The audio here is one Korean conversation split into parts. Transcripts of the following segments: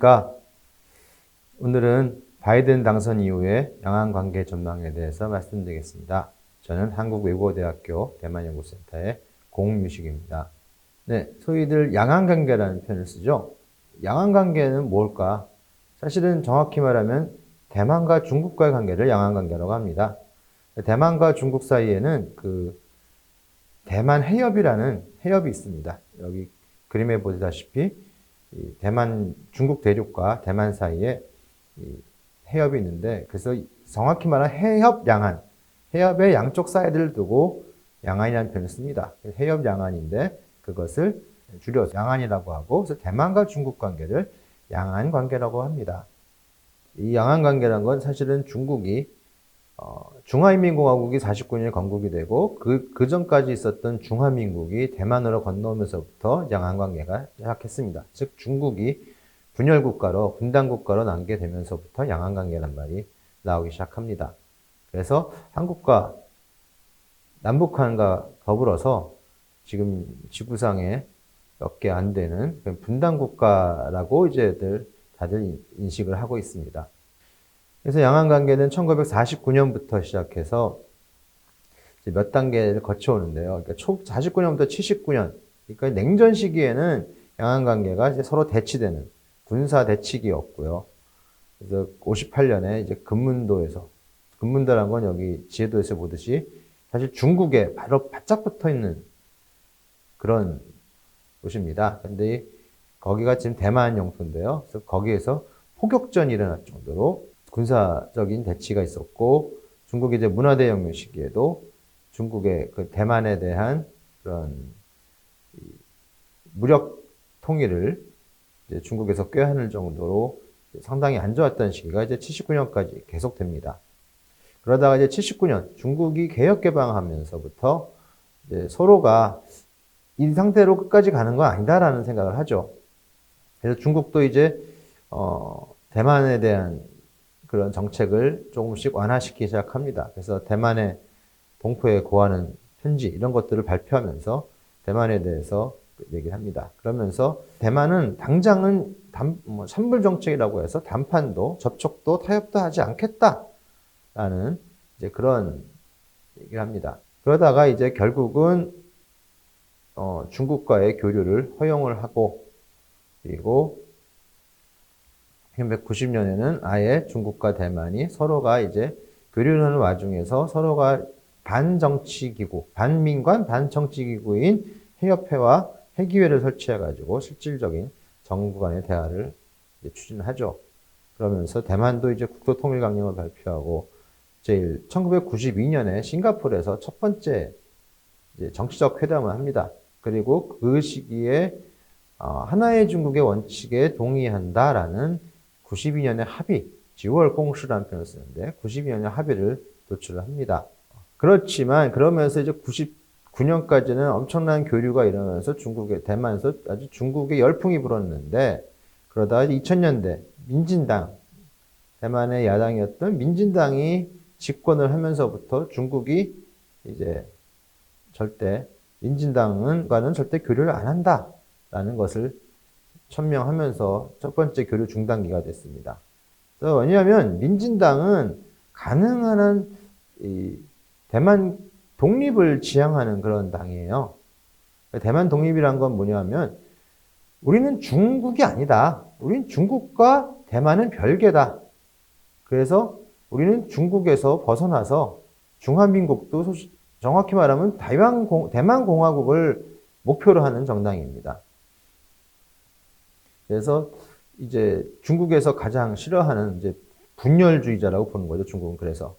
안녕하십니까. 오늘은 바이든 당선 이후의 양안 관계 전망에 대해서 말씀드리겠습니다. 저는 한국외국어대학교 대만연구센터의 공유식입니다. 네, 소위들 양안 관계라는 표현을 쓰죠. 양안 관계는 뭘까? 사실은 정확히 말하면 대만과 중국과의 관계를 양안 관계라고 합니다. 대만과 중국 사이에는 대만 해협이라는 해협이 있습니다. 여기 그림에 보시다시피 대만 중국 대륙과 대만 사이에 해협이 있는데, 그래서 정확히 말하면 해협 양안, 해협의 양쪽 사이드를 두고 양안이라는 표현을 씁니다. 해협 양안인데 그것을 줄여서 양안이라고 하고, 그래서 대만과 중국 관계를 양안 관계라고 합니다. 이 양안 관계란 건 사실은 중국이 중화인민공화국이 49년에 건국이 되고 그 전까지 있었던 중화민국이 대만으로 건너오면서부터 양안 관계가 시작했습니다. 즉 중국이 분열국가로 분단국가로 남게 되면서부터 양안 관계란 말이 나오기 시작합니다. 그래서 한국과 남북한과 더불어서 지금 지구상에 몇 개 안 되는 분단국가라고 이제 다들 인식을 하고 있습니다. 그래서 양안 관계는 1949년부터 시작해서 몇 단계를 거쳐오는데요. 그러니까 49년부터 79년, 그러니까 냉전 시기에는 양안 관계가 이제 서로 대치되는 군사 대치기였고요. 그래서 58년에 이제 금문도라는 건 여기 지혜도에서 보듯이 사실 중국에 바로 바짝 붙어 있는 그런 곳입니다. 근데 거기가 지금 대만 영토인데요. 그래서 거기에서 포격전이 일어날 정도로 군사적인 대치가 있었고, 중국이 이제 문화대혁명 시기에도 중국의 대만에 대한 그런 무력 통일을 이제 중국에서 꾀하는 정도로 상당히 안 좋았던 시기가 이제 79년까지 계속됩니다. 그러다가 이제 79년 중국이 개혁개방하면서부터 이제 서로가 이 상태로 끝까지 가는 건 아니다라는 생각을 하죠. 그래서 중국도 이제 대만에 대한 그런 정책을 조금씩 완화시키기 시작합니다. 그래서 대만의 동포에 고하는 편지 이런 것들을 발표하면서 대만에 대해서 얘기를 합니다. 그러면서 대만은 당장은 선불 정책이라고 해서 담판도 접촉도 타협도 하지 않겠다라는 이제 그런 얘기를 합니다. 그러다가 이제 결국은 중국과의 교류를 허용을 하고, 그리고 1990년에는 아예 중국과 대만이 서로가 이제 교류를 하는 와중에서 서로가 반정치기구, 반민관 반정치기구인 해협회와 회기회를 설치해가지고 실질적인 정부 간의 대화를 추진하죠. 그러면서 대만도 이제 국토통일강령을 발표하고, 1992년에 싱가포르에서 첫 번째 이제 정치적 회담을 합니다. 그리고 그 시기에 하나의 중국의 원칙에 동의한다라는 92년의 합의, 9월 공시라는 표현을 쓰는데 92년의 합의를 도출을 합니다. 그렇지만 그러면서 이제 99년까지는 엄청난 교류가 일어나면서 대만에서 아주 중국의 열풍이 불었는데, 그러다가 2000년대 민진당, 대만의 야당이었던 민진당이 집권을 하면서부터 중국이 이제 민진당과는 절대 교류를 안 한다라는 것을 천명하면서 첫 번째 교류 중단기가 됐습니다. 그래서 왜냐하면 민진당은 가능한 한 대만 독립을 지향하는 그런 당이에요. 대만 독립이란 건 뭐냐면 우리는 중국이 아니다. 우리는 중국과 대만은 별개다. 그래서 우리는 중국에서 벗어나서 중화민국도 정확히 말하면 대만공화국을 목표로 하는 정당입니다. 그래서 이제 중국에서 가장 싫어하는 이제 분열주의자라고 보는 거죠, 중국은. 그래서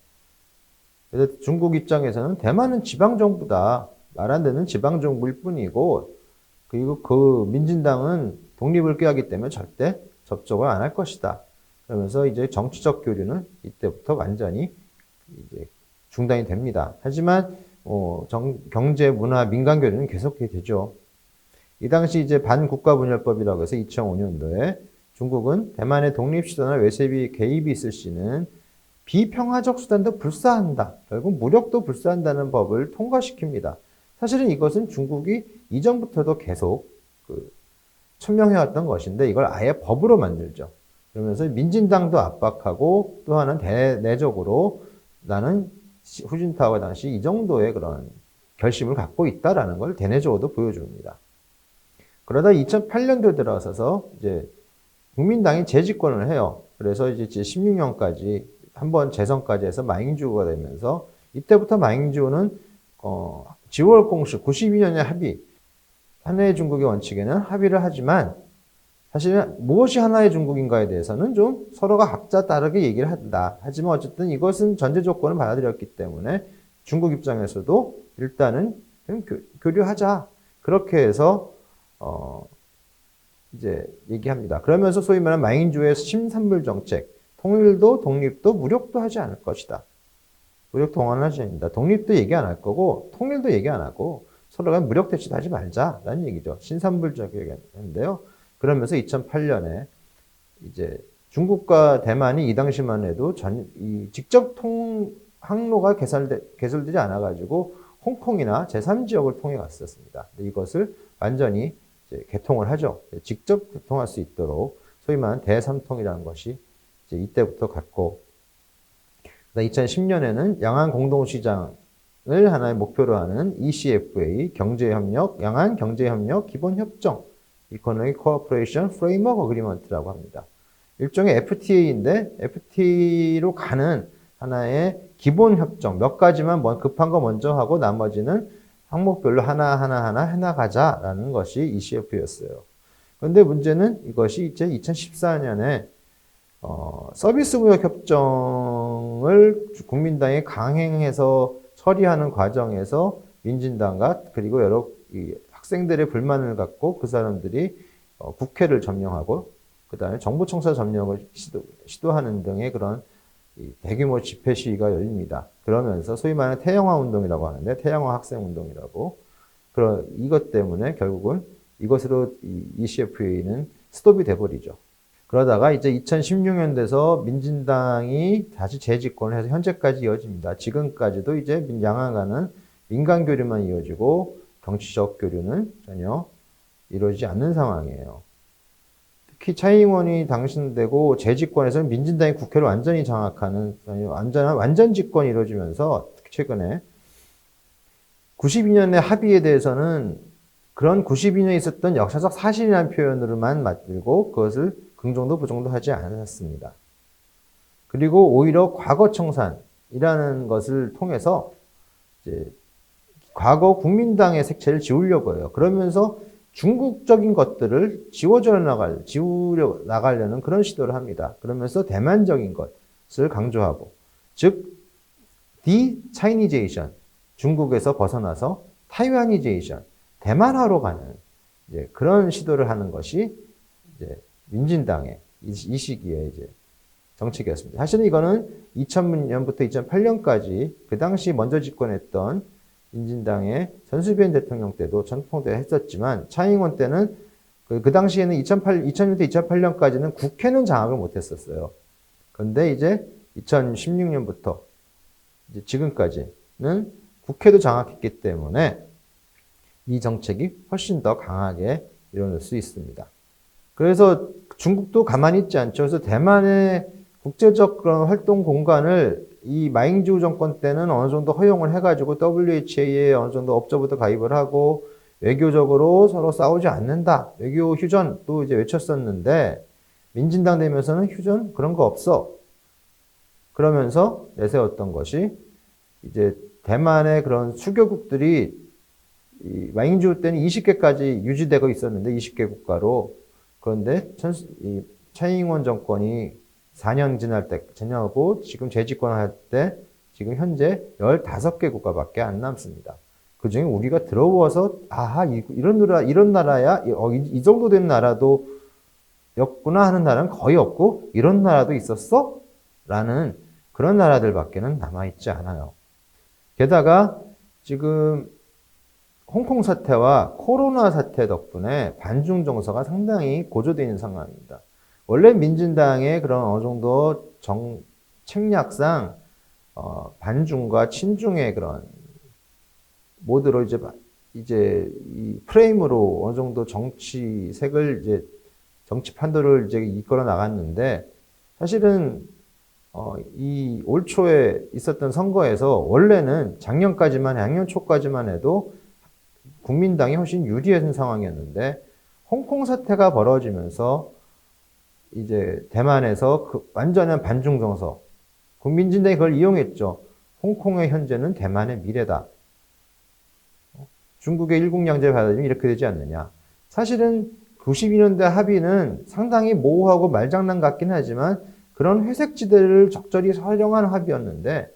중국 입장에서는 대만은 지방정부다. 말 안 되는 지방정부일 뿐이고, 그리고 그 민진당은 독립을 꾀하기 때문에 절대 접촉을 안 할 것이다. 그러면서 이제 정치적 교류는 이때부터 완전히 이제 중단이 됩니다. 하지만 경제, 문화, 민간 교류는 계속해야 되죠. 이 당시 이제 반국가분열법이라고 해서 2005년도에 중국은 대만의 독립시도나 외세비 개입이 있을 시는 비평화적 수단도 불사한다. 결국 무력도 불사한다는 법을 통과시킵니다. 사실은 이것은 중국이 이전부터도 계속 천명해왔던 것인데 이걸 아예 법으로 만들죠. 그러면서 민진당도 압박하고 또 하나는 대내적으로 나는 후진타오가 당시 이 정도의 그런 결심을 갖고 있다라는 걸 대내적으로도 보여줍니다. 그러다 2008년도에 들어서서 이제 국민당이 재집권을 해요. 그래서 이제 16년까지 한번 재선까지 해서 마잉주가 되면서 이때부터 마잉주는 지월 공식 92년의 합의, 하나의 중국의 원칙에는 합의를 하지만 사실은 무엇이 하나의 중국인가에 대해서는 좀 서로가 각자 다르게 얘기를 한다. 하지만 어쨌든 이것은 전제 조건을 받아들였기 때문에 중국 입장에서도 일단은 교류하자. 그렇게 해서 이제 얘기합니다. 그러면서 소위 말하는 마잉주의 심산물 정책, 통일도 독립도 무력도 하지 않을 것이다. 무력 동원하지 않는다. 독립도 얘기 안 할 거고 통일도 얘기 안 하고 서로가 무력 대치도 하지 말자라는 얘기죠. 신산불적이었는데요. 그러면서 2008년에 이제 중국과 대만이 이 당시만 해도 직접 항로가 개설되지 않아가지고 홍콩이나 제3지역을 통해 갔었습니다. 이것을 완전히 이제 개통을 하죠. 직접 개통할 수 있도록 소위 말하는 대삼통이라는 것이 이제 이때부터 갔고, 2010년에는 양안 공동시장을 하나의 목표로 하는 ECFA 경제협력, 양안 경제협력 기본협정, Economic Cooperation Framework Agreement라고 합니다. 일종의 FTA인데 FTA로 가는 하나의 기본 협정, 몇 가지만 급한 거 먼저 하고 나머지는 항목별로 하나 해나가자라는 것이 ECF였어요. 그런데 문제는 이것이 이제 2014년에 서비스 무역 협정을 국민당이 강행해서 처리하는 과정에서 민진당과 그리고 여러 학생들의 불만을 갖고 그 사람들이 국회를 점령하고 그 다음에 정부 청사 점령을 시도하는 등의 그런 대규모 집회 시위가 열립니다. 그러면서 소위 말하는 태영화 운동이라고 하는데 태영화 학생 운동이라고 이것 때문에 결국은 이것으로 ECFA는 스톱이 돼버리죠. 그러다가 이제 2016년 돼서 민진당이 다시 재집권을 해서 현재까지 이어집니다. 지금까지도 이제 양안 간은 민간 교류만 이어지고 정치적 교류는 전혀 이루어지지 않는 상황이에요. 특히 차이잉원이 당선되고 재집권에서는 민진당이 국회를 완전히 장악하는 완전 집권이 이루어지면서 특히 최근에 92년의 합의에 대해서는 그런 92년에 있었던 역사적 사실이라는 표현으로만 만들고 그것을 긍정도 부정도 하지 않았습니다. 그리고 오히려 과거 청산이라는 것을 통해서 이제 과거 국민당의 색채를 지우려고 해요. 그러면서 중국적인 것들을 지우려 나가려는 그런 시도를 합니다. 그러면서 대만적인 것을 강조하고, 즉, 디차이니제이션, 중국에서 벗어나서 타이와니제이션, 대만화로 가는 이제 그런 시도를 하는 것이 이제 민진당의 이 시기에 이제 정책이었습니다. 사실은 이거는 2000년부터 2008년까지 그 당시 먼저 집권했던 민진당의 전수변 대통령 때도 전통대로 했었지만 차이잉원 때는 그 당시에는 2000년부터 2008년까지는 국회는 장악을 못했었어요. 그런데 이제 2016년부터 이제 지금까지는 국회도 장악했기 때문에 이 정책이 훨씬 더 강하게 일어날 수 있습니다. 그래서 중국도 가만히 있지 않죠. 그래서 대만의 국제적 그런 활동 공간을 이 마잉주 정권 때는 어느 정도 허용을 해가지고 WHA에 어느 정도 업적부터 가입을 하고 외교적으로 서로 싸우지 않는다. 외교 휴전도 이제 외쳤었는데 민진당 되면서는 휴전 그런 거 없어. 그러면서 내세웠던 것이 이제 대만의 그런 수교국들이 이 마잉주 때는 20개까지 유지되고 있었는데 20개 국가로. 그런데 이 차이잉원 정권이 4년 지날 때 지나고 지금 재집권할 때 지금 현재 15개 국가밖에 안 남습니다. 그중에 우리가 들어와서 아하 이런 나라야 이 정도 된 나라도 였구나 하는 나라는 거의 없고 이런 나라도 있었어? 라는 그런 나라들밖에는 남아있지 않아요. 게다가 지금 홍콩 사태와 코로나 사태 덕분에 반중 정서가 상당히 고조되어 있는 상황입니다. 원래 민진당의 그런 어느 정도 책략상 반중과 친중의 그런 모드로 이제 이제 이 프레임으로 어느 정도 정치색을 이제 정치 판도를 이제 이끌어 나갔는데 사실은 이 올 초에 있었던 선거에서 원래는 작년 초까지만 해도 국민당이 훨씬 유리한 상황이었는데 홍콩 사태가 벌어지면서 이제 대만에서 그 완전한 반중 정서, 국민진당이 그걸 이용했죠. 홍콩의 현재는 대만의 미래다. 중국의 일국양제 받아들이면 이렇게 되지 않느냐. 사실은 92년대 합의는 상당히 모호하고 말장난 같긴 하지만 그런 회색지대를 적절히 설정한 합의였는데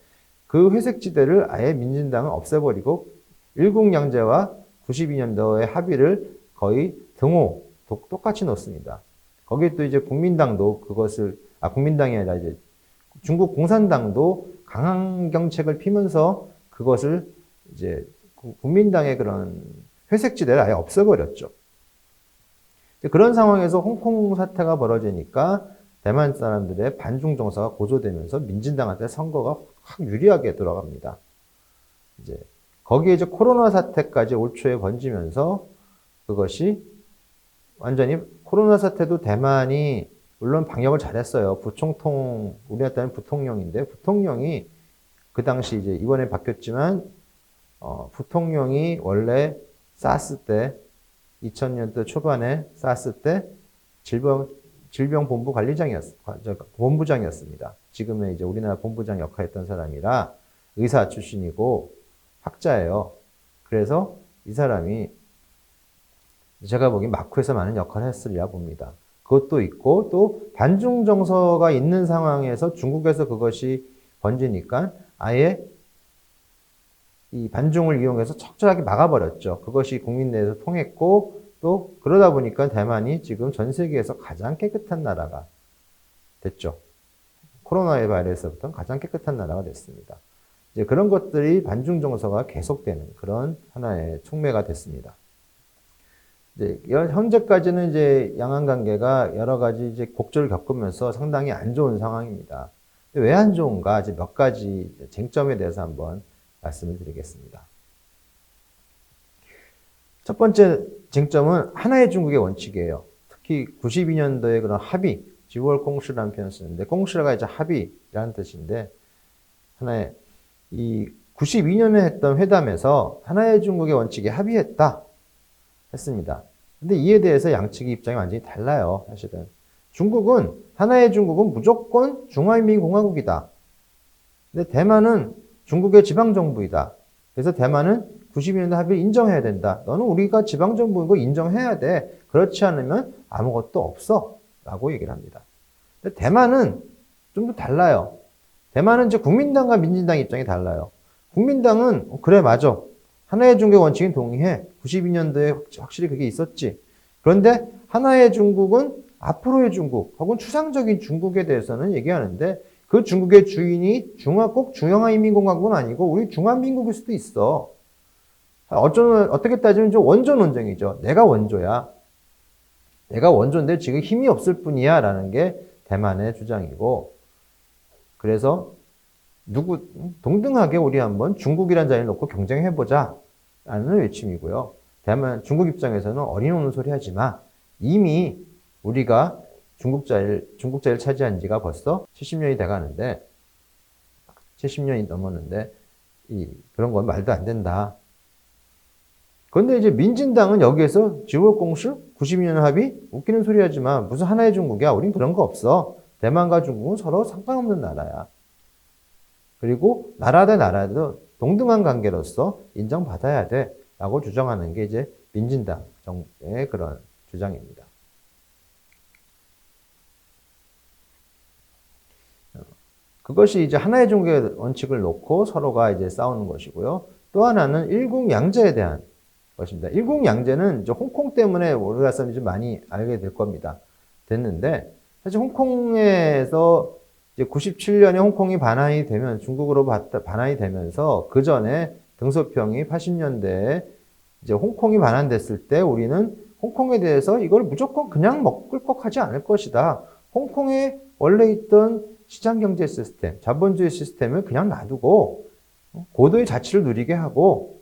그 회색지대를 아예 민진당은 없애버리고 일국양제와 92년도의 합의를 거의 등호 똑같이 놓습니다. 거기에 또 이제 국민당도 그것을, 국민당이 아니라 이제 중국 공산당도 강한 정책을 피면서 그것을 이제 국민당의 그런 회색지대를 아예 없애버렸죠. 그런 상황에서 홍콩 사태가 벌어지니까 대만 사람들의 반중 정서가 고조되면서 민진당한테 선거가 확 유리하게 돌아갑니다. 이제 거기에 이제 코로나 사태까지 올 초에 번지면서 그것이 완전히 코로나 사태도 대만이 물론 방역을 잘했어요. 부총통, 우리나라 때는 부통령인데 부통령이 그 당시 이제 이번에 바뀌었지만 부통령이 원래 사스 때 2000년대 초반에 사스 때 질병본부 본부장이었습니다. 지금의 이제 우리나라 본부장 역할했던 사람이라 의사 출신이고 학자예요. 그래서 이 사람이 제가 보기엔 마쿠에서 많은 역할을 했으리라 봅니다. 그것도 있고 또 반중 정서가 있는 상황에서 중국에서 그것이 번지니까 아예 이 반중을 이용해서 적절하게 막아버렸죠. 그것이 국민 내에서 통했고 또 그러다 보니까 대만이 지금 전 세계에서 가장 깨끗한 나라가 됐죠. 코로나에 바이러스부터 가장 깨끗한 나라가 됐습니다. 이제 그런 것들이 반중 정서가 계속되는 그런 하나의 촉매가 됐습니다. 이제 현재까지는 이제 양안 관계가 여러 가지 이제 곡절을 겪으면서 상당히 안 좋은 상황입니다. 왜 안 좋은가? 이제 몇 가지 쟁점에 대해서 한번 말씀을 드리겠습니다. 첫 번째 쟁점은 하나의 중국의 원칙이에요. 특히 92년도에 그런 합의, 지월 공시라는 표현을 쓰는데, 공시가 이제 합의라는 뜻인데, 하나의, 이 92년에 했던 회담에서 하나의 중국의 원칙에 합의했다. 했습니다. 근데 이에 대해서 양측의 입장이 완전히 달라요, 사실은. 하나의 중국은 무조건 중화인민공화국이다. 근데 대만은 중국의 지방정부이다. 그래서 대만은 92년도 합의를 인정해야 된다. 너는 우리가 지방정부인 거 인정해야 돼. 그렇지 않으면 아무것도 없어. 라고 얘기를 합니다. 근데 대만은 좀 더 달라요. 대만은 이제 국민당과 민진당 입장이 달라요. 국민당은, 그래, 맞아. 하나의 중국의 원칙은 동의해. 92년도에 확실히 그게 있었지. 그런데 하나의 중국은 앞으로의 중국, 혹은 추상적인 중국에 대해서는 얘기하는데 그 중국의 주인이 꼭 중화인민공화국은 아니고 우리 중화민국일 수도 있어. 어떻게 따지면 좀 원조 논쟁이죠. 내가 원조야. 내가 원조인데 지금 힘이 없을 뿐이야. 라는 게 대만의 주장이고. 그래서 동등하게 우리 한번 중국이라는 자리를 놓고 경쟁해보자. 라는 외침이고요. 중국 입장에서는 어린오는 소리 하지 마. 이미 우리가 중국 자리를 차지한 지가 벌써 70년이 돼가는데, 70년이 넘었는데, 그런 건 말도 안 된다. 그런데 이제 민진당은 여기에서 지월공실 92년 합의? 웃기는 소리 하지 마. 무슨 하나의 중국이야. 우린 그런 거 없어. 대만과 중국은 서로 상관없는 나라야. 그리고 나라 대 나라도 동등한 관계로서 인정받아야 돼. 라고 주장하는 게 이제 민진당 정부의 그런 주장입니다. 그것이 이제 하나의 중국의 원칙을 놓고 서로가 이제 싸우는 것이고요. 또 하나는 일국양제에 대한 것입니다. 일국양제는 이제 홍콩 때문에 우리나라 사람들이 좀 많이 알게 될 겁니다. 됐는데, 사실 홍콩에서 이제 97년에 홍콩이 반환이 되면, 중국으로 반환이 되면서 그 전에 등소평이 80년대에 이제 홍콩이 반환됐을 때 우리는 홍콩에 대해서 이걸 무조건 그냥 먹을 것 하지 않을 것이다. 홍콩에 원래 있던 시장경제 시스템, 자본주의 시스템을 그냥 놔두고 고도의 자치를 누리게 하고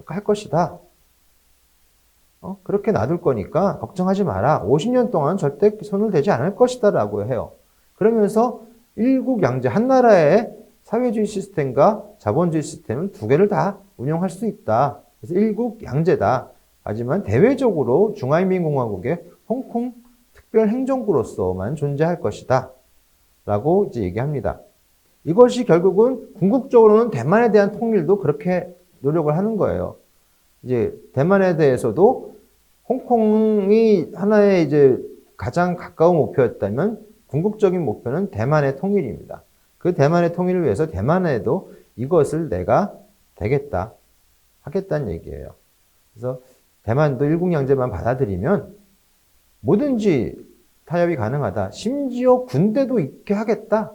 할 것이다. 그렇게 놔둘 거니까 걱정하지 마라. 50년 동안 절대 손을 대지 않을 것이다 라고 해요. 그러면서 일국양제, 한 나라의 사회주의 시스템과 자본주의 시스템은 두 개를 다 운영할 수 있다. 그래서 일국양제다. 하지만 대외적으로 중화인민공화국의 홍콩 특별행정구로서만 존재할 것이다. 라고 이제 얘기합니다. 이것이 결국은 궁극적으로는 대만에 대한 통일도 그렇게 노력을 하는 거예요. 이제 대만에 대해서도 홍콩이 하나의 이제 가장 가까운 목표였다면 궁극적인 목표는 대만의 통일입니다. 그 대만의 통일을 위해서 대만에도 이것을 내가 되겠다, 하겠다는 얘기예요. 그래서 대만도 일국양제만 받아들이면 뭐든지 타협이 가능하다. 심지어 군대도 있게 하겠다.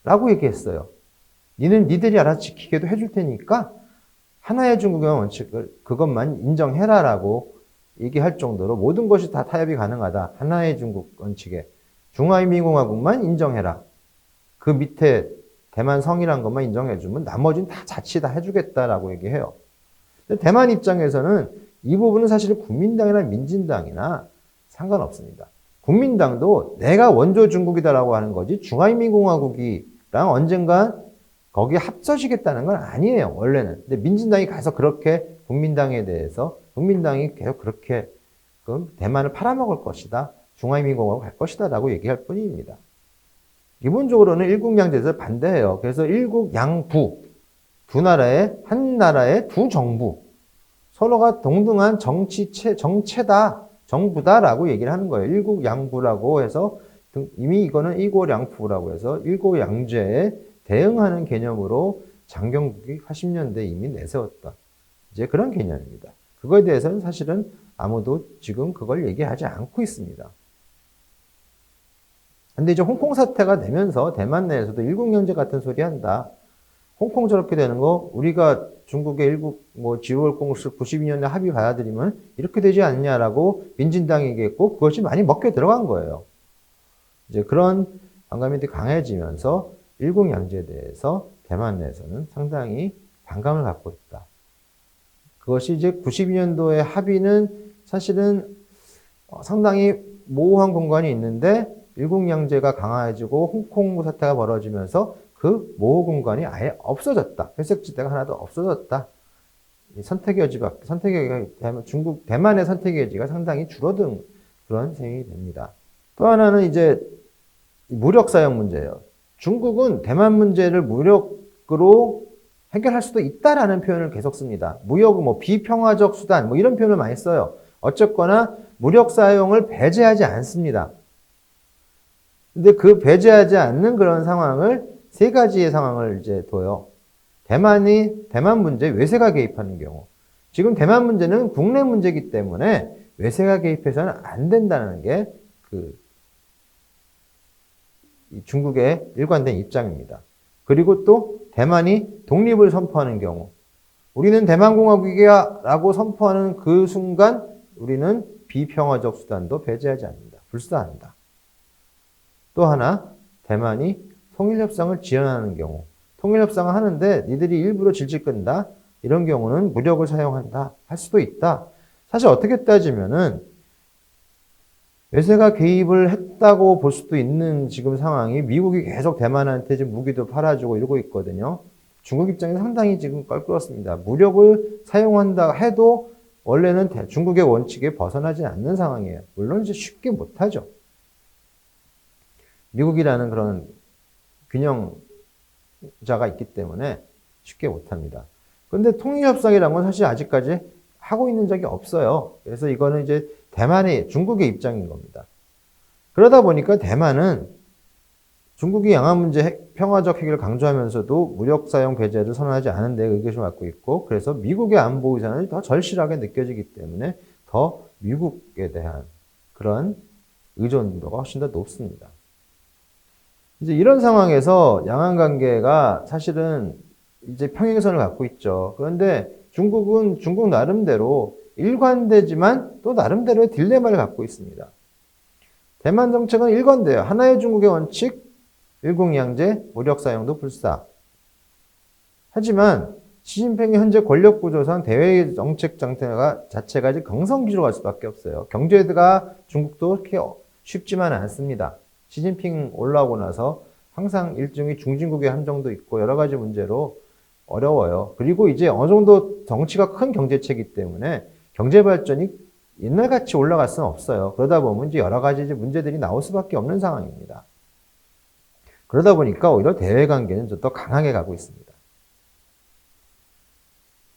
라고 얘기했어요. 니들이 알아지키게도 해줄 테니까 하나의 중국의 원칙을 그것만 인정해라 라고 얘기할 정도로 모든 것이 다 타협이 가능하다. 하나의 중국 원칙에 중화인민공화국만 인정해라. 그 밑에 대만 성이란 것만 인정해주면 나머지는 다 자치다 해주겠다라고 얘기해요. 근데 대만 입장에서는 이 부분은 사실 국민당이나 민진당이나 상관없습니다. 국민당도 내가 원조 중국이다라고 하는 거지 중화인민공화국이랑 언젠가 거기에 합쳐지겠다는 건 아니에요. 원래는. 근데 민진당이 가서 그렇게 국민당에 대해서 국민당이 계속 그렇게 대만을 팔아먹을 것이다. 중화인민공화국 갈 것이다 라고 얘기할 뿐입니다. 기본적으로는 일국양제에서 반대해요. 그래서 일국양부, 두 나라의 한 나라의 두 정부, 서로가 동등한 정체다, 정부다라고 얘기를 하는 거예요. 일국양부라고 해서 이미 이거는 일고량부라고 해서 일고양제에 대응하는 개념으로 장경국이 80년대 이미 내세웠던 이제 그런 개념입니다. 그거에 대해서는 사실은 아무도 지금 그걸 얘기하지 않고 있습니다. 근데 이제 홍콩 사태가 되면서 대만 내에서도 일국양제 같은 소리 한다. 홍콩 저렇게 되는 거 우리가 중국의 일국 지오월공식 92년에 합의 받아들이면 이렇게 되지 않냐라고 민진당이 얘기했고 그것이 많이 먹혀 들어간 거예요. 이제 그런 반감이 강해지면서 일국양제에 대해서 대만 내에서는 상당히 반감을 갖고 있다. 그것이 이제 92년도의 합의는 사실은 상당히 모호한 공간이 있는데 일국양제가 강화해지고 홍콩 사태가 벌어지면서 그 모호 공간이 아예 없어졌다. 회색지대가 하나도 없어졌다. 선택의 여지가 대만의 선택의 여지가 상당히 줄어든 그런 셈이 됩니다. 또 하나는 이제 무력 사용 문제예요. 중국은 대만 문제를 무력으로 해결할 수도 있다라는 표현을 계속 씁니다. 무역, 비평화적 수단, 이런 표현을 많이 써요. 어쨌거나 무력 사용을 배제하지 않습니다. 근데 그 배제하지 않는 그런 상황을 세 가지의 상황을 이제 둬요. 대만 문제 외세가 개입하는 경우. 지금 대만 문제는 국내 문제이기 때문에 외세가 개입해서는 안 된다는 게 중국의 일관된 입장입니다. 그리고 또 대만이 독립을 선포하는 경우. 우리는 대만공화국이야 라고 선포하는 그 순간 우리는 비평화적 수단도 배제하지 않는다. 불사한다. 또 하나, 대만이 통일협상을 지연하는 경우. 통일협상을 하는데 니들이 일부러 질질 끈다. 이런 경우는 무력을 사용한다. 할 수도 있다. 사실 어떻게 따지면은 외세가 개입을 했다고 볼 수도 있는 지금 상황이 미국이 계속 대만한테 지금 무기도 팔아주고 이러고 있거든요. 중국 입장에서 상당히 지금 껄끄럽습니다. 무력을 사용한다 해도 원래는 중국의 원칙에 벗어나지 않는 상황이에요. 물론 이제 쉽게 못하죠. 미국이라는 그런 균형자가 있기 때문에 쉽게 못합니다. 그런데 통일협상이라는 건 사실 아직까지 하고 있는 적이 없어요. 그래서 이거는 이제 중국의 입장인 겁니다. 그러다 보니까 대만은 중국이 양안 문제 평화적 해결을 강조하면서도 무력 사용 배제를 선언하지 않은 데 의견을 갖고 있고 그래서 미국의 안보 의사는 더 절실하게 느껴지기 때문에 더 미국에 대한 그런 의존도가 훨씬 더 높습니다. 이제 이런 상황에서 양안 관계가 사실은 이제 평행선을 갖고 있죠. 그런데 중국은 중국 나름대로 일관되지만 또 나름대로의 딜레마를 갖고 있습니다. 대만 정책은 일관돼요. 하나의 중국의 원칙, 일국양제, 무력 사용도 불사. 하지만 시진핑의 현재 권력 구조상 대외 정책 자체가 이제 경성기로 갈 수밖에 없어요. 경제가 중국도 그렇게 쉽지만은 않습니다. 시진핑 올라오고 나서 항상 일종의 중진국의 함정도 있고 여러 가지 문제로 어려워요. 그리고 이제 어느 정도 덩치가 큰 경제체이기 때문에 경제 발전이 옛날같이 올라갈 수는 없어요. 그러다 보면 이제 여러 가지 이제 문제들이 나올 수밖에 없는 상황입니다. 그러다 보니까 오히려 대외 관계는 좀 더 강하게 가고 있습니다.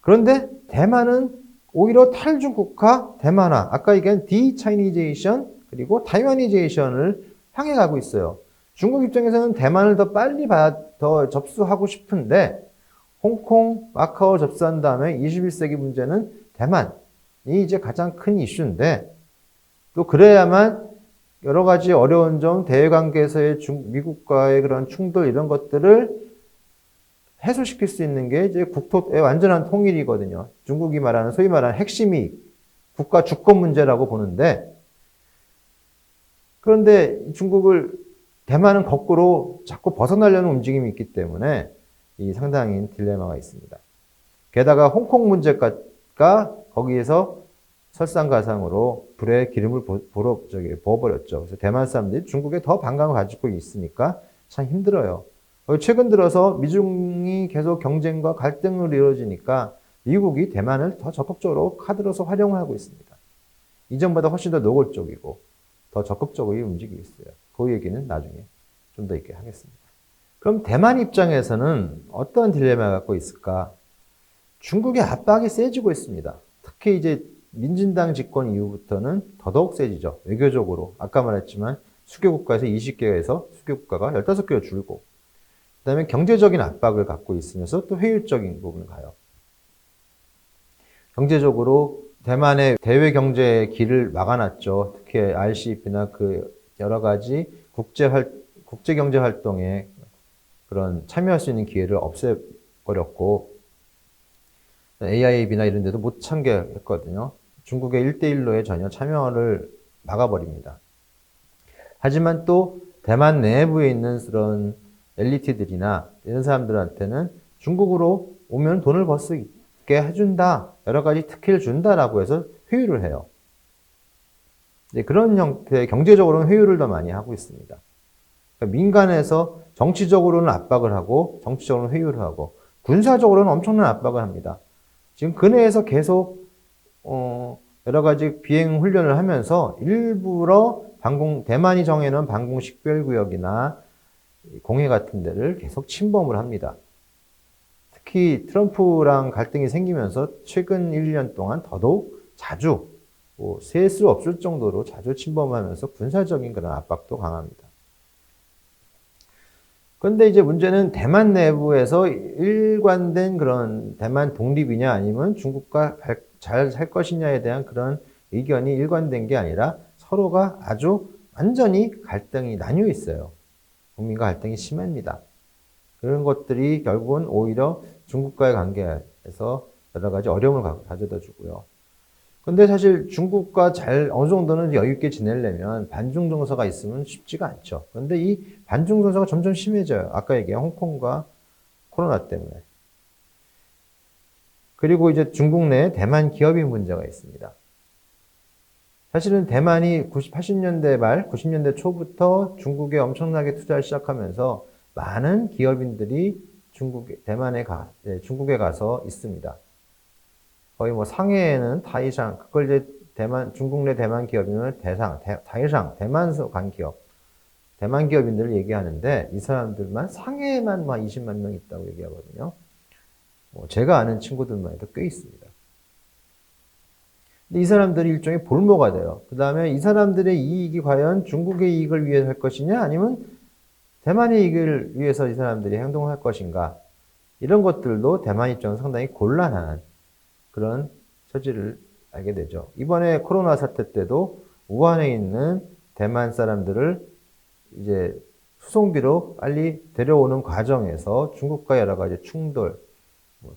그런데 대만은 오히려 탈중 국가 대만화, 아까 얘기한 디차이니제이션 그리고 타이와니제이션을 향해 가고 있어요. 중국 입장에서는 대만을 더 빨리 더 접수하고 싶은데 홍콩, 마카오 접수한 다음에 21세기 문제는 대만이 이제 가장 큰 이슈인데 또 그래야만 여러 가지 어려운 점, 대외 관계에서의 미국과의 그런 충돌 이런 것들을 해소시킬 수 있는 게 이제 국토의 완전한 통일이거든요. 중국이 말하는 소위 말하는 핵심이 국가 주권 문제라고 보는데 그런데 대만은 거꾸로 자꾸 벗어나려는 움직임이 있기 때문에 이 상당히 딜레마가 있습니다. 게다가 홍콩 문제가 거기에서 설상가상으로 불에 기름을 부어버렸죠. 그래서 대만 사람들이 중국에 더 반감을 가지고 있으니까 참 힘들어요. 최근 들어서 미중이 계속 경쟁과 갈등으로 이루어지니까 미국이 대만을 더 적극적으로 카드로서 활용을 하고 있습니다. 이전보다 훨씬 더 노골적이고 더 적극적으로 움직이고 있어요. 그 얘기는 나중에 좀 더 있게 하겠습니다. 그럼 대만 입장에서는 어떤 딜레마가 갖고 있을까? 중국의 압박이 세지고 있습니다. 특히 이제 민진당 집권 이후부터는 더더욱 세지죠. 외교적으로. 아까 말했지만 수교국가에서 20개에서 수교국가가 15개로 줄고 그 다음에 경제적인 압박을 갖고 있으면서 또 회유적인 부분을 가요. 경제적으로 대만의 대외 경제의 길을 막아놨죠. 특히 RCEP나 그 여러 가지 국제 경제 활동에 그런 참여할 수 있는 기회를 없애버렸고 AIIB나 이런 데도 못 참여했거든요. 중국의 1대1로에 전혀 참여를 막아버립니다. 하지만 또 대만 내부에 있는 그런 엘리트들이나 이런 사람들한테는 중국으로 오면 돈을 벌 수 있게 해준다. 여러 가지 특혜를 준다라고 해서 회유를 해요. 그런 형태의 경제적으로는 회유를 더 많이 하고 있습니다. 그러니까 민간에서 정치적으로는 압박을 하고 정치적으로는 회유를 하고 군사적으로는 엄청난 압박을 합니다. 지금 근해에서 계속 여러 가지 비행 훈련을 하면서 일부러 대만이 정해놓은 방공 식별구역이나 공해 같은 데를 계속 침범을 합니다. 특히 트럼프랑 갈등이 생기면서 최근 1, 2년 동안 더더욱 자주 셀 수 없을 정도로 자주 침범하면서 군사적인 그런 압박도 강합니다. 그런데 이제 문제는 대만 내부에서 일관된 그런 대만 독립이냐 아니면 중국과 잘 살 것이냐에 대한 그런 의견이 일관된 게 아니라 서로가 아주 완전히 갈등이 나뉘어 있어요. 국민과 갈등이 심합니다. 그런 것들이 결국은 오히려 중국과의 관계에서 여러 가지 어려움을 가져다 주고요. 근데 사실 중국과 어느 정도는 여유 있게 지내려면 반중 정서가 있으면 쉽지가 않죠. 그런데 이 반중 정서가 점점 심해져요. 아까 얘기한 홍콩과 코로나 때문에. 그리고 이제 중국 내에 대만 기업인 문제가 있습니다. 사실은 대만이 80년대 말, 90년대 초부터 중국에 엄청나게 투자를 시작하면서 많은 기업인들이 중국에 가서 있습니다. 거의 상해에는 타이상, 그걸 이제 중국 내 대만 기업이면 타이상, 대만서 간 기업, 대만 기업인들을 얘기하는데 이 사람들만 상해에만 20만 명 있다고 얘기하거든요. 제가 아는 친구들만 해도 꽤 있습니다. 근데 이 사람들이 일종의 볼모가 돼요. 그 다음에 이 사람들의 이익이 과연 중국의 이익을 위해서 할 것이냐 아니면 대만의 이익을 위해서 이 사람들이 행동할 것인가 이런 것들도 대만 입장에서 상당히 곤란한 그런 처지를 알게 되죠. 이번에 코로나 사태 때도 우한에 있는 대만 사람들을 이제 수송기로 빨리 데려오는 과정에서 중국과 여러 가지 충돌,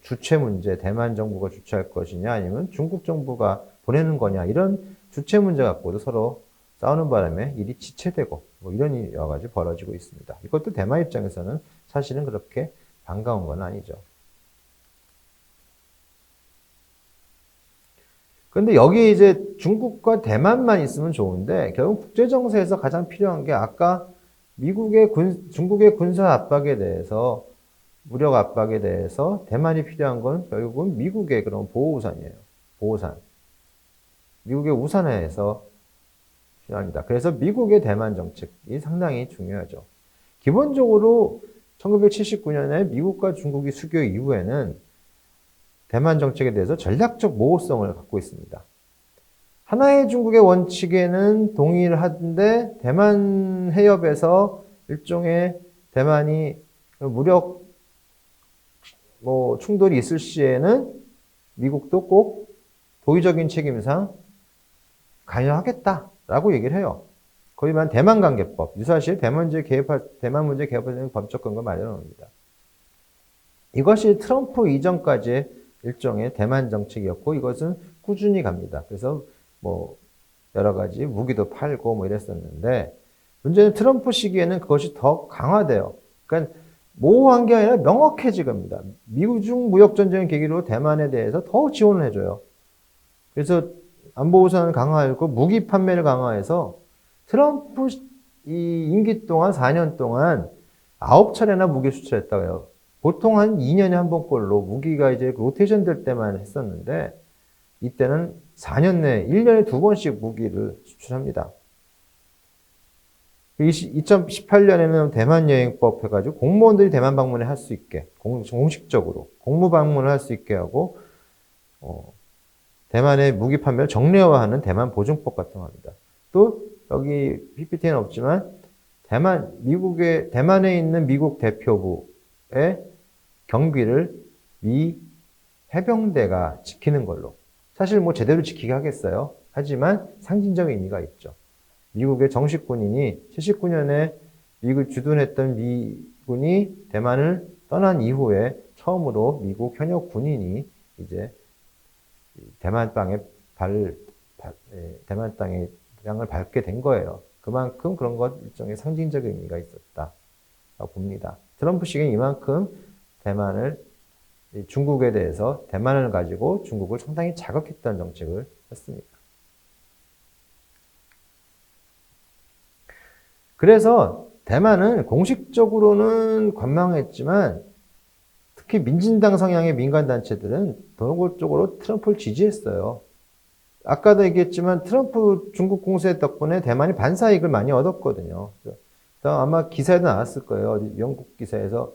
주체 문제, 대만 정부가 주체할 것이냐 아니면 중국 정부가 보내는 거냐 이런 주체 문제 갖고도 서로 싸우는 바람에 일이 지체되고 이런 일이 여러 가지 벌어지고 있습니다. 이것도 대만 입장에서는 사실은 그렇게 반가운 건 아니죠. 근데 여기 이제 중국과 대만만 있으면 좋은데 결국 국제 정세에서 가장 필요한 게 아까 중국의 군사 압박에 대해서 무력 압박에 대해서 대만이 필요한 건 결국은 미국의 그런 보호우산이에요. 보호산. 미국의 우산에서 필요합니다. 그래서 미국의 대만 정책이 상당히 중요하죠. 기본적으로 1979년에 미국과 중국이 수교 이후에는 대만 정책에 대해서 전략적 모호성을 갖고 있습니다. 하나의 중국의 원칙에는 동의를 하는데 대만 해협에서 일종의 대만이 무력 충돌이 있을 시에는 미국도 꼭 도의적인 책임상 관여하겠다라고 얘기를 해요. 거의 말하는 대만관계법, 유사시 대만 문제 개입할 법적 근거 마련합니다. 이것이 트럼프 이전까지의 일종의 대만 정책이었고 이것은 꾸준히 갑니다. 그래서 여러 가지 무기도 팔고 이랬었는데 문제는 트럼프 시기에는 그것이 더 강화돼요. 그러니까 모호한 게 아니라 명확해지 갑니다. 미중 무역 전쟁을 계기로 대만에 대해서 더 지원을 해줘요. 그래서 안보 우산을 강화하고 무기 판매를 강화해서 트럼프 이 임기 동안 4년 동안 9차례나 무기 수출했다고 해요. 보통 한 2년에 한 번꼴로 무기가 이제 로테이션 될 때만 했었는데 이때는 4년 내에 1년에 2번씩 무기를 수출합니다. 2018년에는 대만 여행법 해가지고 공무원들이 대만 방문을 할 수 있게 공식적으로 공무 방문을 할 수 있게 하고 대만의 무기 판매를 정례화하는 대만 보증법 같은 겁니다. 또 여기 PPT에는 없지만 대만에 있는 미국 대표부의 경비를 미 해병대가 지키는 걸로. 사실 제대로 지키게 하겠어요. 하지만 상징적인 의미가 있죠. 미국의 정식 군인이 79년에 미국을 주둔했던 미군이 대만을 떠난 이후에 처음으로 미국 현역 군인이 이제 대만 땅의 땅을 밟게 된 거예요. 그만큼 그런 것 일종의 상징적 의미가 있었다라고 봅니다. 트럼프 시기는 이만큼 중국에 대해서 대만을 가지고 중국을 상당히 자극했던 정책을 했습니다. 그래서 대만은 공식적으로는 관망했지만 특히 민진당 성향의 민간단체들은 도노골적으로 트럼프를 지지했어요. 아까도 얘기했지만 트럼프 중국 공세 덕분에 대만이 반사이익을 많이 얻었거든요. 아마 기사에도 나왔을 거예요. 영국 기사에서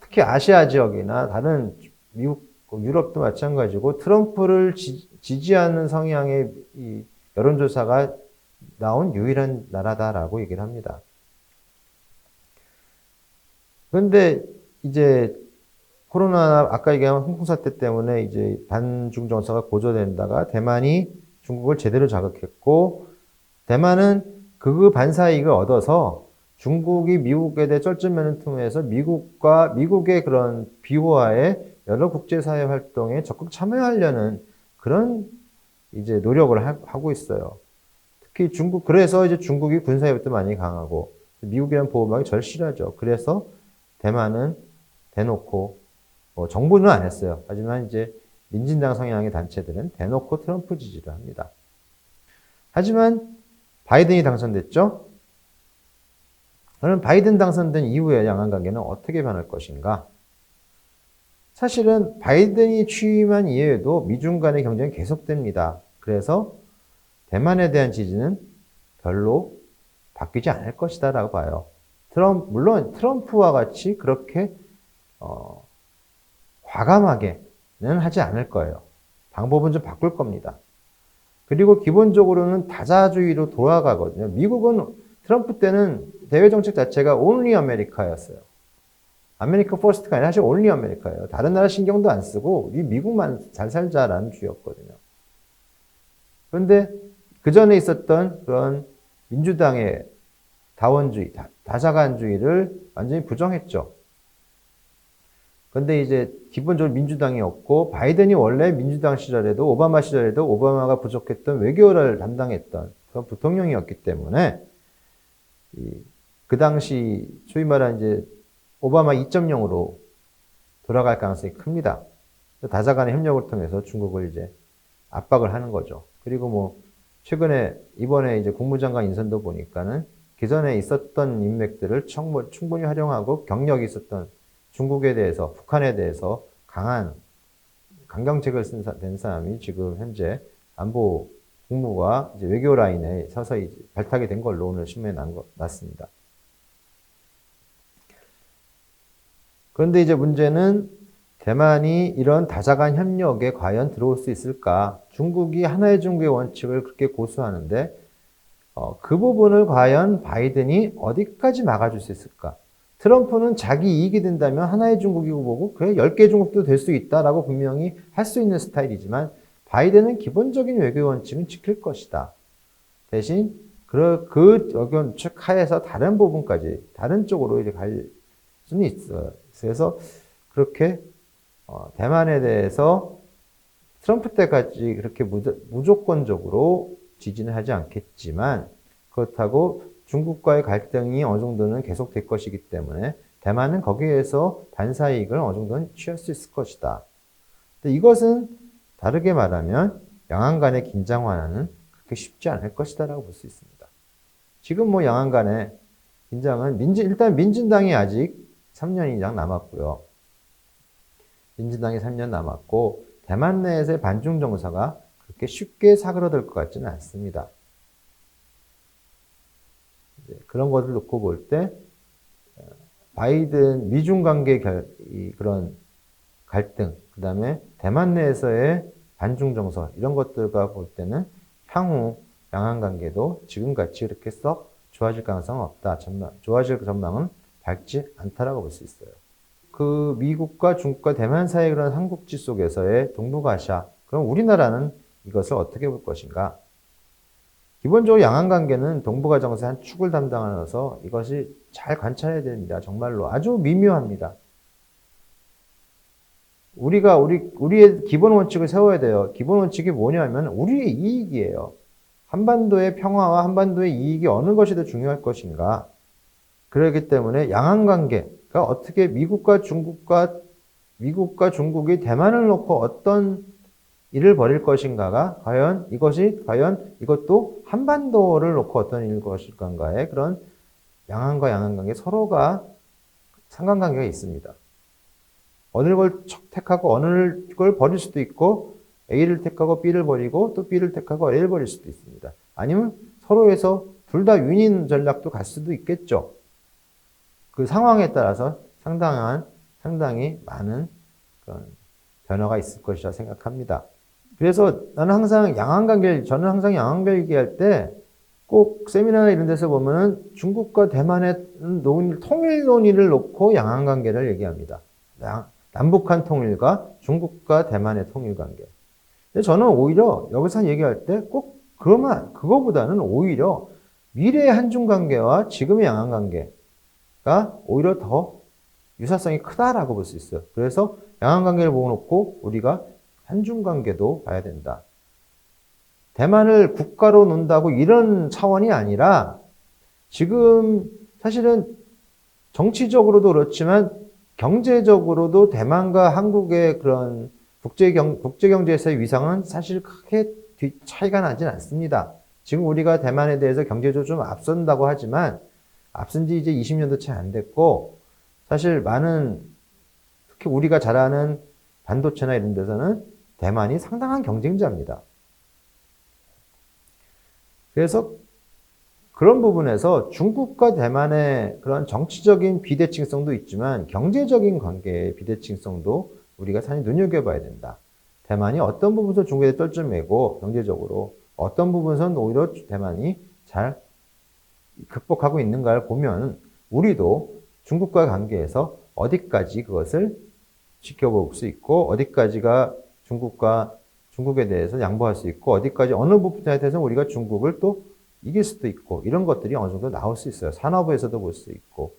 특히 아시아 지역이나 다른 미국, 유럽도 마찬가지고 트럼프를 지지하는 성향의 여론조사가 나온 유일한 나라다라고 얘기를 합니다. 그런데 이제 코로나 아까 얘기한 홍콩 사태 때문에 이제 반중 정서가 고조된다가 대만이 중국을 제대로 자극했고 대만은 그 반사이익을 얻어서 중국이 미국에 대해 쩔쩔매는 통해서 미국의 그런 비호화에 여러 국제사회 활동에 적극 참여하려는 그런 이제 노력을 하고 있어요. 특히 그래서 이제 중국이 군사협력도 많이 강하고 미국이란 보호막이 절실하죠. 그래서 대만은 대놓고 정부는 안 했어요. 하지만 이제 민진당 성향의 단체들은 대놓고 트럼프 지지를 합니다. 하지만 바이든이 당선됐죠? 그럼 바이든 당선된 이후에 양안 관계는 어떻게 변할 것인가? 사실은 바이든이 취임한 이후에도 미중 간의 경쟁이 계속됩니다. 그래서 대만에 대한 지지는 별로 바뀌지 않을 것이다 라고 봐요. 물론 트럼프와 같이 그렇게 과감하게는 하지 않을 거예요. 방법은 좀 바꿀 겁니다. 그리고 기본적으로는 다자주의로 돌아가거든요. 미국은 트럼프 때는 대외 정책 자체가 only America였어요. 아메리카 퍼스트가 아니라 사실 only America예요. 다른 나라 신경도 안 쓰고 우리 미국만 잘 살자라는 주의였거든요. 그런데 그 전에 있었던 그런 민주당의 다원주의, 다자간주의를 완전히 부정했죠. 그런데 이제 기본적으로 민주당이 없고 바이든이 원래 민주당 시절에도 오바마 시절에도 오바마가 부족했던 외교를 담당했던 그런 부통령이었기 때문에 그 당시 소위 말하는 이제 오바마 2.0으로 돌아갈 가능성이 큽니다. 다자간의 협력을 통해서 중국을 이제 압박을 하는 거죠. 그리고 뭐 최근에 이번에 이제 국무장관 인선도 보니까는 기존에 있었던 인맥들을 충분히 활용하고 경력이 있었던 중국에 대해서, 북한에 대해서 강경책을 된 사람이 지금 현재 안보 국무와 이제 외교 라인에 서서히 발탁이 된 걸로 오늘 신문에 났습니다. 그런데 이제 문제는 대만이 이런 다자간 협력에 과연 들어올 수 있을까? 중국이 하나의 중국의 원칙을 그렇게 고수하는데 그 부분을 과연 바이든이 어디까지 막아줄 수 있을까? 트럼프는 자기 이익이 된다면 하나의 중국이고 보고 그래 10개 중국도 될 수 있다라고 분명히 할 수 있는 스타일이지만 바이든은 기본적인 외교 원칙은 지킬 것이다. 대신 그 원칙 하에서 다른 부분까지 다른 쪽으로 이제 갈 수는 있어요. 그래서 그렇게 대만에 대해서 트럼프 때까지 그렇게 무조건적으로 지지는 하지 않겠지만 그렇다고 중국과의 갈등이 어느 정도는 계속될 것이기 때문에 대만은 거기에서 반사이익을 어느 정도는 취할 수 있을 것이다. 근데 이것은 다르게 말하면 양안 간의 긴장 완화는 그렇게 쉽지 않을 것이다라고 볼 수 있습니다. 지금 뭐 양안 간의 긴장은 일단 민진당이 아직 3년 이상 남았고요. 민진당이 3년 남았고 대만 내에서의 반중 정서가 그렇게 쉽게 사그러들 것 같지는 않습니다. 그런 것을 놓고 볼 때 바이든 미중 관계 그런 갈등, 그 다음에 대만 내에서의 반중 정서 이런 것들과 볼 때는 향후 양안 관계도 지금같이 이렇게 썩 좋아질 가능성은 없다. 좋아질 전망은 밝지 않다라고 볼 수 있어요. 그 미국과 중국과 대만 사이의 그런 삼국지 속에서의 동북아시아, 그럼 우리나라는 이것을 어떻게 볼 것인가? 기본적으로 양안 관계는 동북아 정세의 한 축을 담당하면서 이것이 잘 관찰해야 됩니다. 정말로 아주 미묘합니다. 우리의 기본 원칙을 세워야 돼요. 기본 원칙이 뭐냐면 우리의 이익이에요. 한반도의 평화와 한반도의 이익이 어느 것이 더 중요할 것인가? 그렇기 때문에 양안 관계가 어떻게 미국과 중국이 대만을 놓고 어떤 일을 벌일 것인가가 과연 이것도 한반도를 놓고 어떤 일을 것일 건가에 그런 양안과 양안 관계 서로가 상관관계가 있습니다. 어느 걸 택하고 어느 걸 버릴 수도 있고 A를 택하고 B를 버리고 또 B를 택하고 A를 버릴 수도 있습니다. 아니면 서로에서 둘 다 윈윈 전략도 갈 수도 있겠죠. 그 상황에 따라서 상당히 많은 그런 변화가 있을 것이라 생각합니다. 그래서 저는 항상 양안 관계 얘기할 때 꼭 세미나나 이런 데서 보면은 중국과 대만의 통일 논의를 놓고 양안 관계를 얘기합니다. 남북한 통일과 중국과 대만의 통일 관계. 근데 저는 오히려 여기서 얘기할 때 꼭 그거보다는 오히려 미래의 한중 관계와 지금의 양안 관계가 오히려 더 유사성이 크다라고 볼 수 있어요. 그래서 양안 관계를 보고 놓고 우리가 한중 관계도 봐야 된다. 대만을 국가로 논다고 이런 차원이 아니라 지금 사실은 정치적으로도 그렇지만 경제적으로도 대만과 한국의 그런 국제경제에서의 위상은 사실 크게 차이가 나진 않습니다. 지금 우리가 대만에 대해서 경제적으로 좀 앞선다고 하지만 앞선 지 이제 20년도 채 안 됐고 사실 특히 우리가 잘 아는 반도체나 이런 데서는 대만이 상당한 경쟁자입니다. 그래서 그런 부분에서 중국과 대만의 그런 정치적인 비대칭성도 있지만 경제적인 관계의 비대칭성도 우리가 사실 눈여겨봐야 된다. 대만이 어떤 부분에서 중국에 떨쳐매고 경제적으로 어떤 부분에서는 오히려 대만이 잘 극복하고 있는가를 보면 우리도 중국과 관계에서 어디까지 그것을 지켜볼 수 있고 어디까지가 중국에 대해서 양보할 수 있고 어디까지 어느 부분에 대해서 우리가 중국을 또 이길 수도 있고 이런 것들이 어느 정도 나올 수 있어요. 산업에서도 볼 수 있고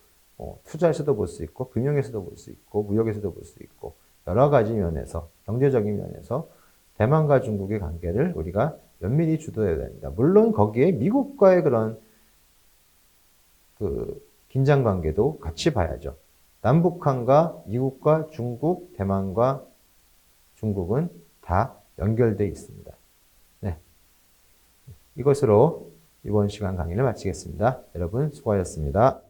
투자에서도 볼 수 있고 금융에서도 볼 수 있고 무역에서도 볼 수 있고 여러 가지 면에서 경제적인 면에서 대만과 중국의 관계를 우리가 면밀히 주도해야 됩니다. 물론 거기에 미국과의 그런 긴장 관계도 같이 봐야죠. 남북한과 미국과 중국, 대만과 중국은 다 연결되어 있습니다. 이것으로 이번 시간 강의를 마치겠습니다. 여러분 수고하셨습니다.